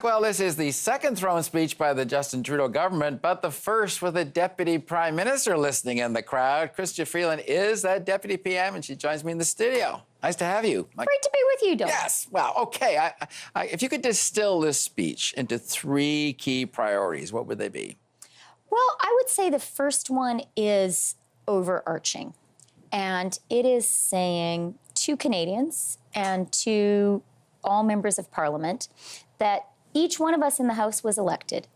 Well, this is the second throne speech by the Justin Trudeau government, but the first with a deputy prime minister listening in the crowd. Chrystia Freeland is that deputy PM, and she joins me in the studio. Nice to have you. Great to be with you, Don. Yes. Well, okay. If you could distill this speech into three key priorities, what would they be? Well, I would say the first one is overarching, and it is saying to Canadians and to all members of Parliament that each one of us in the House was elected,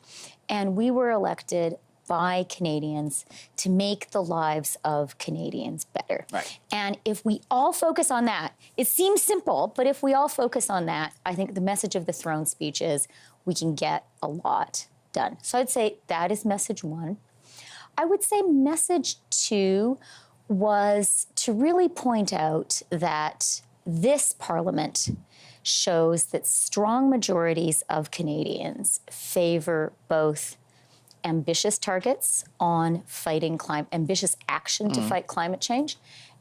and we were elected by Canadians to make the lives of Canadians better. Right. And if we all focus on that, it seems simple, but if we all focus on that, I think the message of the throne speech is we can get a lot done. So I'd say that is message one. I would say message two was to really point out that this Parliament shows that strong majorities of Canadians favor both ambitious targets on fighting ambitious action to fight climate change,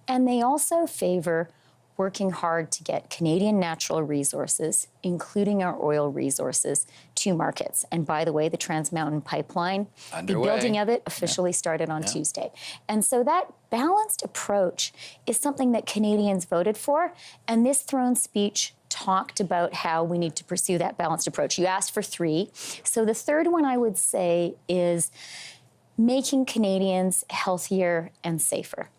and they also favor working hard to get Canadian natural resources, including our oil resources, to markets. And by the way, the Trans Mountain Pipeline, underway. The building of it officially started on Tuesday. And so that balanced approach is something that Canadians voted for, and this throne speech talked about how we need to pursue that balanced approach. You asked for three. So the third one I would say is making Canadians healthier and safer.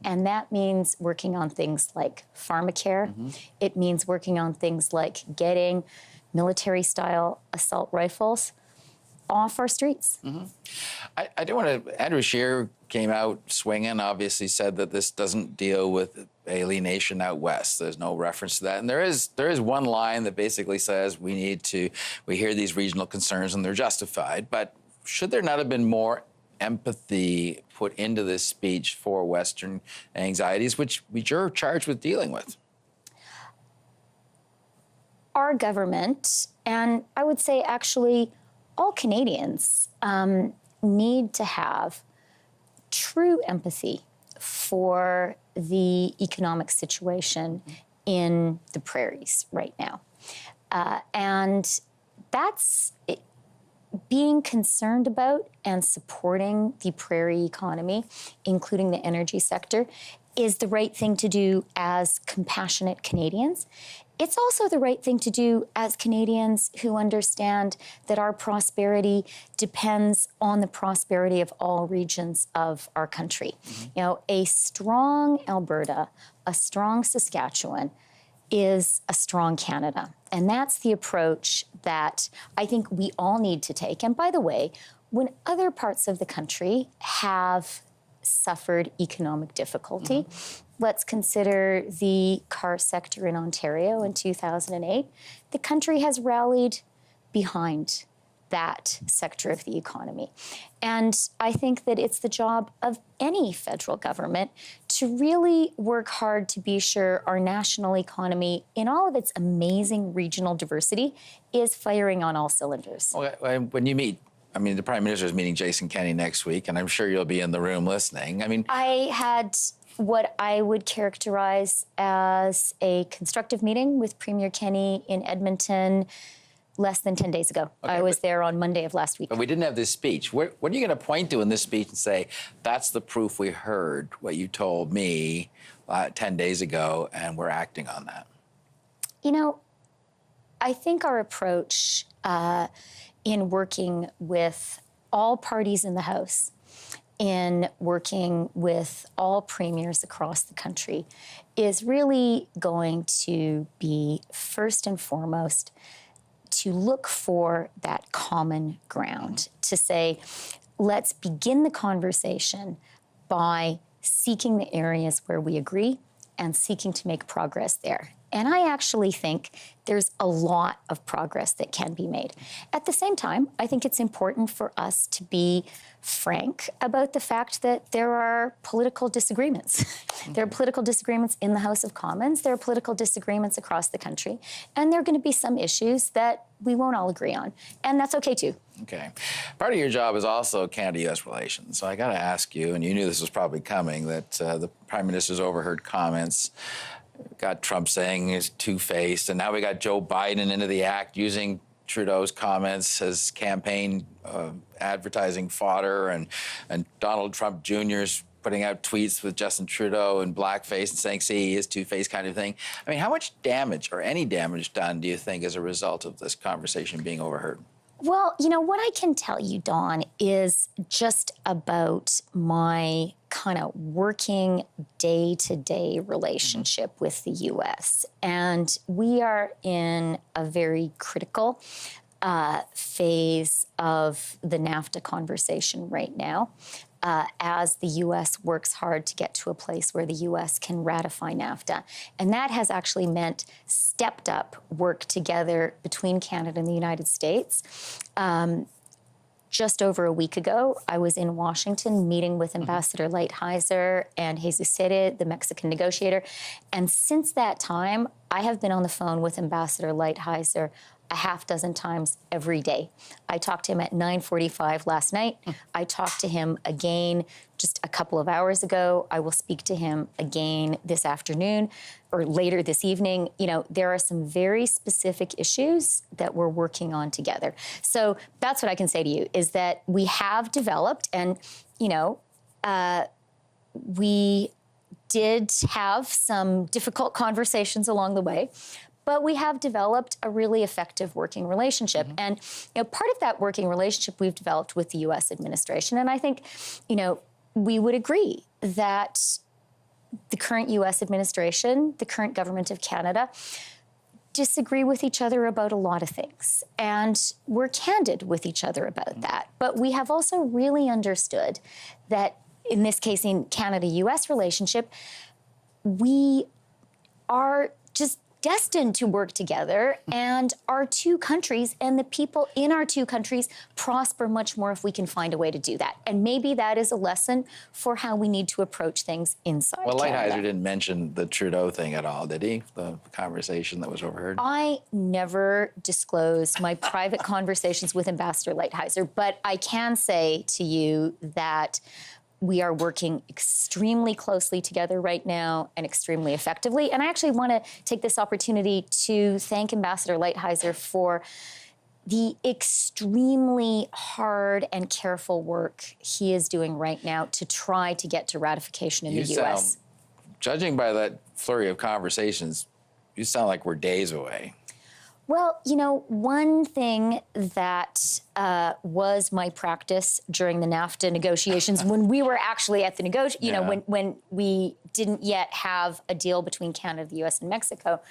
And that means working on things like pharmacare. It means working on things like getting military-style assault rifles off our streets. I do want to, Andrew Scheer came out swinging, obviously said that this doesn't deal with alienation out west. There's no reference to that. And there is one line that basically says we hear these regional concerns and they're justified. But should there not have been more empathy put into this speech for Western anxieties, which you're charged with dealing with? Our government, and I would say actually all Canadians, need to have true empathy for the economic situation in the prairies right now. And that's being concerned about and supporting the prairie economy, including the energy sector, is the right thing to do as compassionate Canadians. It's also the right thing to do as Canadians who understand that our prosperity depends on the prosperity of all regions of our country. You know, a strong Alberta, a strong Saskatchewan is a strong Canada. And that's the approach that I think we all need to take. And by the way, when other parts of the country have suffered economic difficulty, let's consider the car sector in Ontario in 2008. The country has rallied behind that sector of the economy. And I think that it's the job of any federal government to really work hard to be sure our national economy, in all of its amazing regional diversity, is firing on all cylinders. Okay, when you meet, I mean, the Prime Minister is meeting Jason Kenney next week, and I'm sure you'll be in the room listening. I had what I would characterize as a constructive meeting with Premier Kenney in Edmonton less than 10 days ago. Okay, I was there on Monday of last week. But we didn't have this speech. What are you going to point to in this speech and say, that's the proof we heard what you told me 10 days ago, and we're acting on that? You know, I think our approach in working with all parties in the House, in working with all premiers across the country, is really going to be, first and foremost, to look for that common ground, to say, let's begin the conversation by seeking the areas where we agree and seeking to make progress there. And I actually think there's a lot of progress that can be made. At the same time, I think it's important for us to be frank about the fact that there are political disagreements. There are political disagreements in the House of Commons. There are political disagreements across the country. And there are going to be some issues that we won't all agree on. And that's okay, too. Okay. Part of your job is also Canada-U.S. relations. So I got to ask you, and you knew this was probably coming, that the Prime Minister's overheard comments got Trump saying he's two-faced, and now we got Joe Biden into the act using Trudeau's comments as campaign advertising fodder, and Donald Trump Jr.'s putting out tweets with Justin Trudeau in blackface and saying, see, he is two-faced kind of thing. I mean, how much damage or any damage done do you think as a result of this conversation being overheard? Well, what I can tell you, Don, is just about my kind of working day-to-day relationship with the U.S. And we are in a very critical phase of the NAFTA conversation right now, as the U.S. works hard to get to a place where the U.S. can ratify NAFTA. And that has actually meant stepped up work together between Canada and the United States. Just over a week ago, I was in Washington meeting with Ambassador Lighthizer and Jesus Sede, the Mexican negotiator. And since that time, I have been on the phone with Ambassador Lighthizer a half dozen times every day. I talked to him at 9:45 last night. I talked to him again just a couple of hours ago. I will speak to him again this afternoon or later this evening. There are some very specific issues that we're working on together. So that's what I can say to you, is that we have developed, and, we did have some difficult conversations along the way, but we have developed a really effective working relationship. And, part of that working relationship we've developed with the U.S. administration, and I think, we would agree that the current U.S. administration, the current government of Canada, disagree with each other about a lot of things. And we're candid with each other about that. But we have also really understood that, in this case, in Canada-U.S. relationship, we are just destined to work together, and our two countries and the people in our two countries prosper much more if we can find a way to do that. And maybe that is a lesson for how we need to approach things inside Canada. Well, Lighthizer didn't mention the Trudeau thing at all, did he? The conversation that was overheard? I never disclose my private conversations with Ambassador Lighthizer, but I can say to you that we are working extremely closely together right now and extremely effectively. And I actually want to take this opportunity to thank Ambassador Lighthizer for the extremely hard and careful work he is doing right now to try to get to ratification in the U.S. Judging by that flurry of conversations, you sound like we're days away. Well, one thing that was my practice during the NAFTA negotiations, when we were actually at the when we didn't yet have a deal between Canada, the U.S., and Mexico,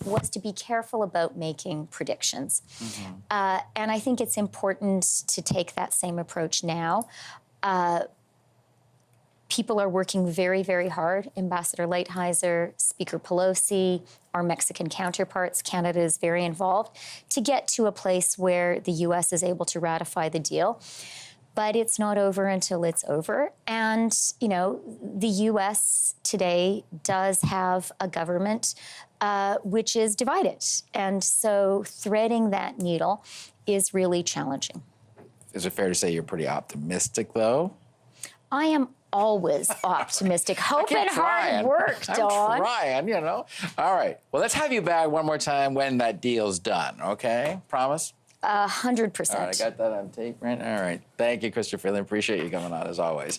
was to be careful about making predictions. And I think it's important to take that same approach now. People are working very, very hard. Ambassador Lighthizer, Speaker Pelosi, our Mexican counterparts, Canada is very involved to get to a place where the U.S. is able to ratify the deal. But it's not over until it's over. And, the U.S. today does have a government which is divided. And so threading that needle is really challenging. Is it fair to say you're pretty optimistic, though? I am always optimistic. Hope and hard work, Dawn. I'm trying, All right. Well, let's have you back one more time when that deal's done, okay? Promise? 100%. All right, I got that on tape, right? All right. Thank you, Chrystia Freeland. Appreciate you coming on, as always.